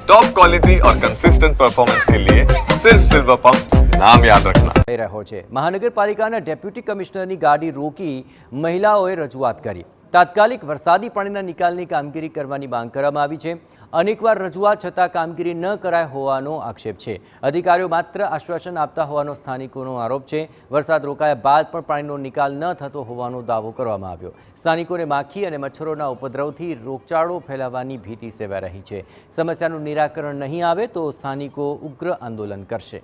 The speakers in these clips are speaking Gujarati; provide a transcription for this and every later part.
टॉप क्वालिटी और कंसिस्टेंट परफॉर्मेंस के लिए सिर्फ सिल्वर पंप नाम याद रखना। રહ્યો છે મહાનગરપાલિકાના ડેપ્યુટી કમિશનરની ગાડી રોકી મહિલાઓએ રજૂઆત કરી। તાત્કાલિક વરસાદી પાણીના નિકાલની કામગીરી કરવાની માંગ કરવામાં આવી છે। અનેકવાર રજૂઆત છતાં કામગીરી ન કરાય હોવાનો આક્ષેપ છે। અધિકારીઓ માત્ર આશ્વાસન આપતા હોવાનો સ્થાનિકોનો આરોપ છે। વરસાદ રોકાયા બાદ પણ પાણીનો નિકાલ ન થતો હોવાનો દાવો કરવામાં આવ્યો। સ્થાનિકોને માખી અને મચ્છરોના ઉપદ્રવથી રોગચાળો ફેલાવાની ભીતિ સેવાઈ રહી છે। સમસ્યાનું નિરાકરણ નહીં આવે તો સ્થાનિકો ઉગ્ર આંદોલન કરશે।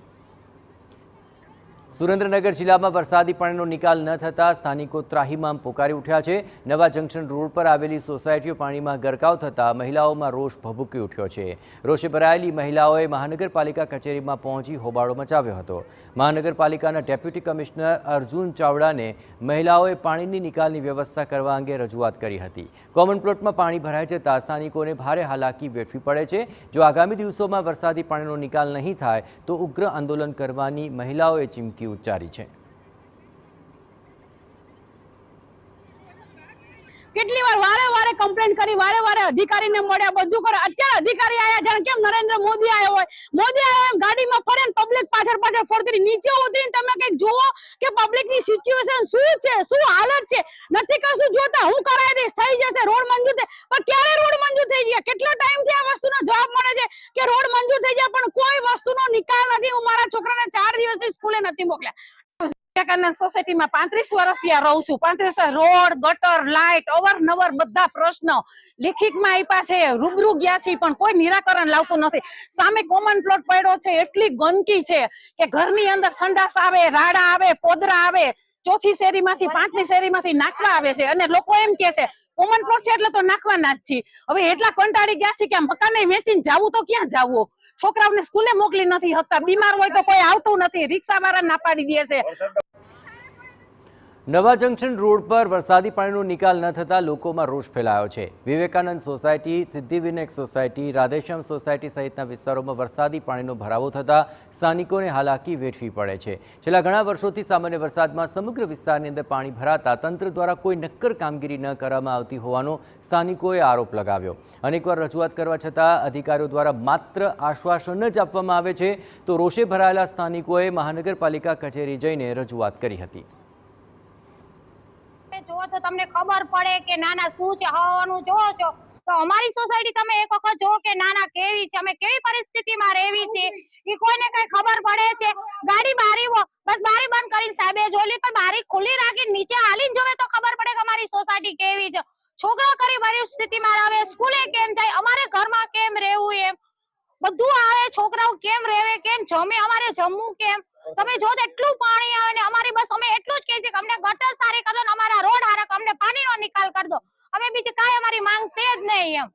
સુરેન્દ્રનગર જિલ્લામાં વરસાદી પાણીનો નિકાલ ન થતાં સ્થાનિકો ત્રાહિમામ પોકારી ઉઠ્યા છે। નવા જંકશન રોડ પર આવેલી સોસાયટીઓ પાણીમાં ગરકાવ થતાં મહિલાઓમાં રોષ ભભૂકી ઉઠ્યો છે। રોષે ભરાયેલી મહિલાઓએ મહાનગરપાલિકા કચેરીમાં પહોંચી હોબાળો મચાવ્યો હતો। મહાનગરપાલિકાના ડેપ્યુટી કમિશનર અર્જુન ચાવડાને મહિલાઓએ પાણીની નિકાલની વ્યવસ્થા કરવા અંગે રજૂઆત કરી હતી। કોમન પ્લોટમાં પાણી ભરાઈ જતાં સ્થાનિકોને ભારે હાલાકી વેઠવી પડે છે। જો આગામી દિવસોમાં વરસાદી પાણીનો નિકાલ નહીં થાય તો ઉગ્ર આંદોલન કરવાની મહિલાઓએ ચીમકી ઉચ્ચારી છે। કેટલી વાર વારે કમ્પ્લેન કરી, વારે અધિકારીને મળ્યા, બધું કરે। અત્યારે અધિકારી આયા જાણે કેમ નરેન્દ્ર મોદી આવ્યો હોય, મોદી આવ્યો એમ ગાડીમાં ફરે ને પબ્લિક પાછળ ફરતી। નીચે ઉતરીને તમે કઈક જુઓ કે પબ્લિકની સિચ્યુએશન શું છે, શું હાલત છે। નથી કશું જોતા, હું કરાવી દઈશ, થઈ જશે, રોડ મંજૂર થાય, પણ ક્યારે રોડ મંજૂર થઈ ગયા? કેટલો ટાઈમ થી આ વસ્તુનો જવાબ મળે છે કે રોડ મંજૂર થઈ જાય, પણ કોઈ વસ્તુનો નિકાલ નથી। હું મારા છોકરાને 4 દિવસથી સ્કૂલે નથી મોકલ્યા। સોસાયટીમાં 35 વર્ષથી રહું છું। 35 રોડ, ગટર, લાઇટ, અવારનવાર બધા પ્રશ્નો લેખિતમાં આપ્યા છે, રૂબરૂ ગયા છે, પણ કોઈ નિરાકરણ લાવતું નથી। સામે કોમન પ્લોટ પડ્યો છે, એટલી ગંદકી છે કે ઘરની અંદર સંડાસ આવે, રાડા આવે, પોદરા આવે, ચોથી શેરીમાંથી, 5મી શેરીમાંથી નાખવા આવે છે, અને લોકો એમ કે છે કોમન પ્લોટ છે એટલે તો નાખવાના જ છીએ। હવે એટલા કંટાળી ગયા છે કે મકાને વેચીને જાવું તો ક્યાં જાવું? છોકરાઓને સ્કૂલે મોકલી નથી શકતા, બીમાર હોય તો કોઈ આવતું નથી, રિક્ષાવાળા ના પાડી દે છે। નવા જંકશન રોડ પર વરસાદી પાણીનો નિકાલ ન થતાં લોકોમાં રોષ ફેલાયો છે। Vivekananda society, Siddhivinayak society, Radheshyam society સહિતના વિસ્તારોમાં વરસાદી પાણીનો ભરાવો થતાં સ્થાનિકોને હાલાકી વેઠવી પડે છે। છેલ્લા ઘણા વર્ષોથી સામાન્ય વરસાદમાં સમગ્ર વિસ્તારની અંદર પાણી ભરાતા તંત્ર દ્વારા કોઈ નક્કર કામગીરી ન કરવામાં આવતી હોવાનો સ્થાનિકોએ આરોપ લગાવ્યો। અનેકવાર રજૂઆત કરવા છતાં અધિકારીઓ દ્વારા માત્ર આશ્વાસન જ આપવામાં આવે છે તો રોષે ભરાયેલા સ્થાનિકોએ મહાનગરપાલિકા કચેરી જઈને રજૂઆત કરી હતી। જો તો તમને ખબર પડે કે નાના શું છે હવાનું જો છો તો અમારી સોસાયટી તમે એક વખત જો કે નાના કેવી છે, અમે કેવી પરિસ્થિતિમાં રહેવી છે એ કોઈને કઈ ખબર પડે છે? ગાડી બારી બસ બારી બંધ કરીને સાહેબે જોલી, પણ બારી ખુલ્લી રાખીને નીચે હાલીને જોવે તો ખબર પડે કે અમારી સોસાયટી કેવી છે। છોકરા કરી પરિસ્થિતિમાં આવે, સ્કૂલે કેમ જાય, અમારે ઘરમાં કેમ રહેવું, એમ બધું આવે। છોકરાઓ કેમ રહેવે, કેમ જમે, અમારે જમવું કેમ? તમે જો એટલું પાણી આવે ને અમારી બસ અમે એટલું જ કહીએ છીએ કે અમને ગટર સારી કરી દો ને અમારા રોડ હારા, અમને પાણીનો નિકાલ કરી દો। અમે બીજી કાંઈ અમારી માંગ છે જ નહીં એમ।